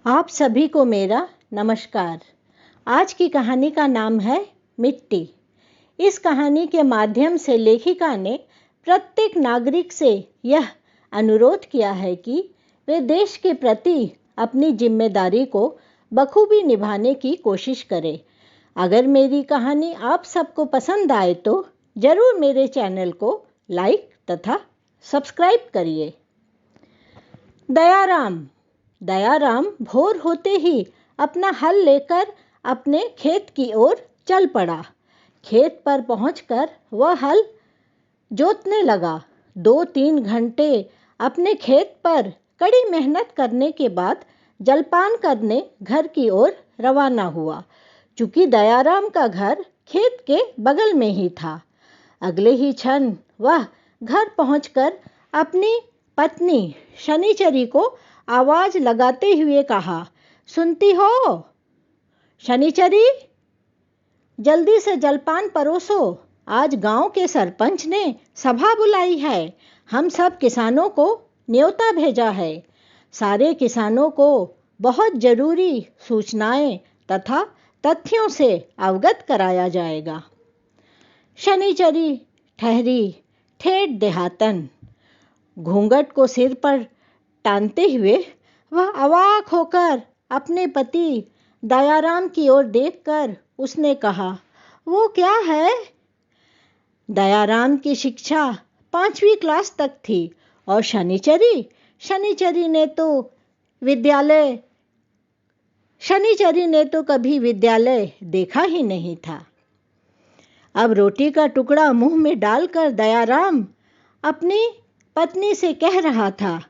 आप सभी को मेरा नमस्कार। आज की कहानी का नाम है मिट्टी। इस कहानी के माध्यम से लेखिका ने प्रत्येक नागरिक से यह अनुरोध किया है कि वे देश के प्रति अपनी जिम्मेदारी को बखूबी निभाने की कोशिश करें। अगर मेरी कहानी आप सबको पसंद आए तो जरूर मेरे चैनल को लाइक तथा सब्सक्राइब करिए। दयाराम भोर होते ही अपना हल लेकर अपने खेत की ओर चल पड़ा। खेत पर पहुंचकर वह हल जोतने लगा। 2-3 घंटे अपने खेत पर कड़ी मेहनत करने के बाद जलपान करने घर की ओर रवाना हुआ। चूंकि दयाराम का घर खेत के बगल में ही था। अगले ही क्षण वह घर पहुंचकर अपनी पत्नी शनिचरी को आवाज लगाते हुए कहा, सुनती हो शनिचरी, जल्दी से जलपान परोसो। आज गांव के सरपंच ने सभा बुलाई है। हम सब किसानों को न्योता भेजा है। सारे किसानों को बहुत जरूरी सूचनाएं तथा तथ्यों से अवगत कराया जाएगा। शनिचरी ठहरी ठेठ देहातन। घूंघट को सिर पर टानते हुए वह अवाक होकर अपने पति दयाराम की ओर देखकर उसने कहा, वो क्या है? दयाराम की शिक्षा 5वीं क्लास तक थी और शनिचरी ने तो कभी विद्यालय देखा ही नहीं था। अब रोटी का टुकड़ा मुंह में डालकर दयाराम अपनी पत्नी से कह रहा था,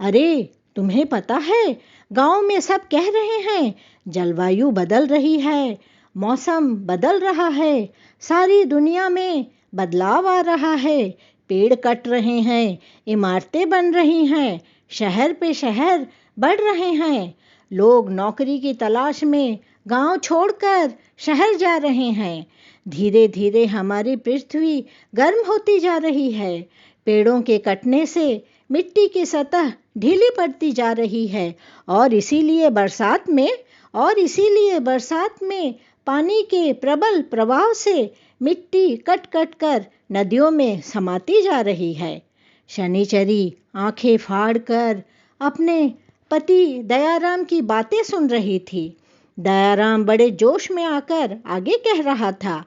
अरे तुम्हें पता है, गांव में सब कह रहे हैं जलवायु बदल रही है, मौसम बदल रहा है, सारी दुनिया में बदलाव आ रहा है, पेड़ कट रहे हैं, इमारतें बन रही हैं, शहर पे शहर बढ़ रहे हैं, लोग नौकरी की तलाश में गांव छोड़कर शहर जा रहे हैं। धीरे धीरे हमारी पृथ्वी गर्म होती जा रही है। पेड़ों के कटने से मिट्टी की सतह ढीली पड़ती जा रही है और इसीलिए बरसात में पानी के प्रबल प्रवाह से मिट्टी कट कट कर नदियों में समाती जा रही है। शनिचरी आंखें फाड़कर अपने पति दयाराम की बातें सुन रही थी। दयाराम बड़े जोश में आकर आगे कह रहा था,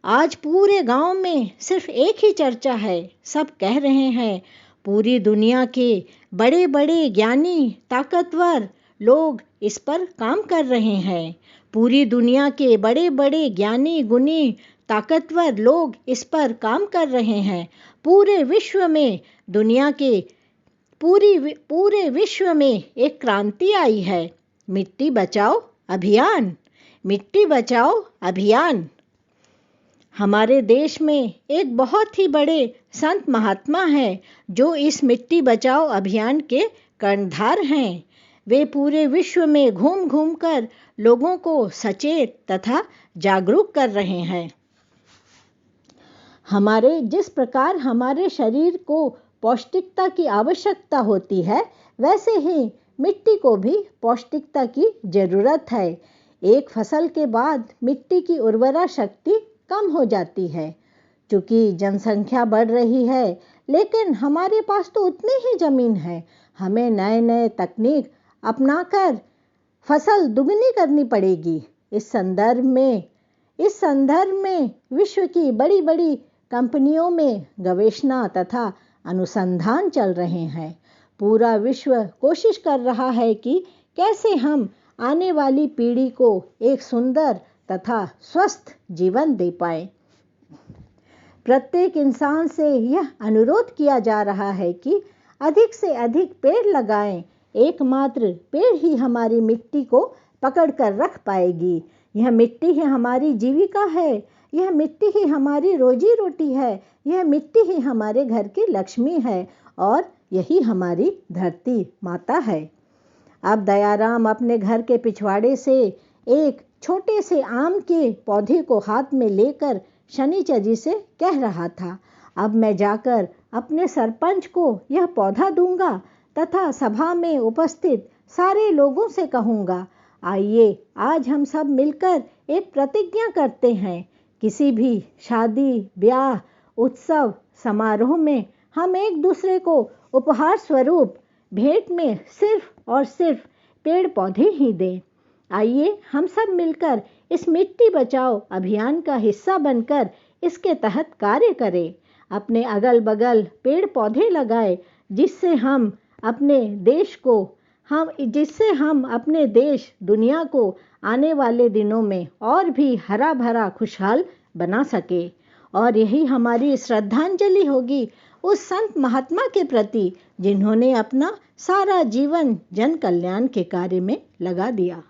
आज पूरे गांव में सिर्फ एक ही चर्चा है। सब कह रहे हैं पूरी दुनिया के बड़े बड़े ज्ञानी ताकतवर लोग इस पर काम कर रहे हैं। पूरी दुनिया के बड़े बड़े ज्ञानी गुणी ताकतवर लोग इस पर काम कर रहे हैं। पूरे विश्व में एक क्रांति आई है, मिट्टी बचाओ अभियान। हमारे देश में एक बहुत ही बड़े संत महात्मा हैं जो इस मिट्टी बचाओ अभियान के कर्णधार हैं। वे पूरे विश्व में घूम घूम कर लोगों को सचेत तथा जागरूक कर रहे हैं। जिस प्रकार हमारे शरीर को पौष्टिकता की आवश्यकता होती है, वैसे ही मिट्टी को भी पौष्टिकता की जरूरत है। एक फसल के बाद मिट्टी की उर्वरा शक्ति कम हो जाती है। चूंकि जनसंख्या बढ़ रही है, लेकिन हमारे पास तो उतनी ही जमीन है। हमें नए तकनीक अपनाकर फसल दुगनी करनी पड़ेगी। इस संदर्भ में विश्व की बड़ी बड़ी कंपनियों में गवेषणा तथा अनुसंधान चल रहे हैं। पूरा विश्व कोशिश कर रहा है कि कैसे हम आने वाली पीढ़ी को एक सुंदर तथा स्वस्थ जीवन दे पाए। प्रत्येक इंसान से यह अनुरोध किया जा रहा है कि अधिक से अधिक पेड़ लगाएं। एकमात्र पेड़ ही हमारी मिट्टी को पकड़ कर रख पाएगी। यह मिट्टी ही हमारी जीविका है, यह मिट्टी ही हमारी रोजी रोटी है, यह मिट्टी ही हमारे घर की लक्ष्मी है और यही हमारी धरती माता है। अब दयाराम अपने घर के पिछवाड़े से एक छोटे से आम के पौधे को हाथ में लेकर शनिचरी से कह रहा था, अब मैं जाकर अपने सरपंच को यह पौधा दूंगा तथा सभा में उपस्थित सारे लोगों से कहूँगा, आइए आज हम सब मिलकर एक प्रतिज्ञा करते हैं। किसी भी शादी, ब्याह, उत्सव, समारोह में हम एक दूसरे को उपहार स्वरूप भेंट में सिर्फ और सिर्फ पेड़ पौधे ही दें। आइए हम सब मिलकर इस मिट्टी बचाओ अभियान का हिस्सा बनकर इसके तहत कार्य करें। अपने अगल बगल पेड़ पौधे लगाएं, जिससे हम अपने देश दुनिया को आने वाले दिनों में और भी हरा भरा खुशहाल बना सके। और यही हमारी श्रद्धांजलि होगी उस संत महात्मा के प्रति जिन्होंने अपना सारा जीवन जन कल्याण के कार्य में लगा दिया।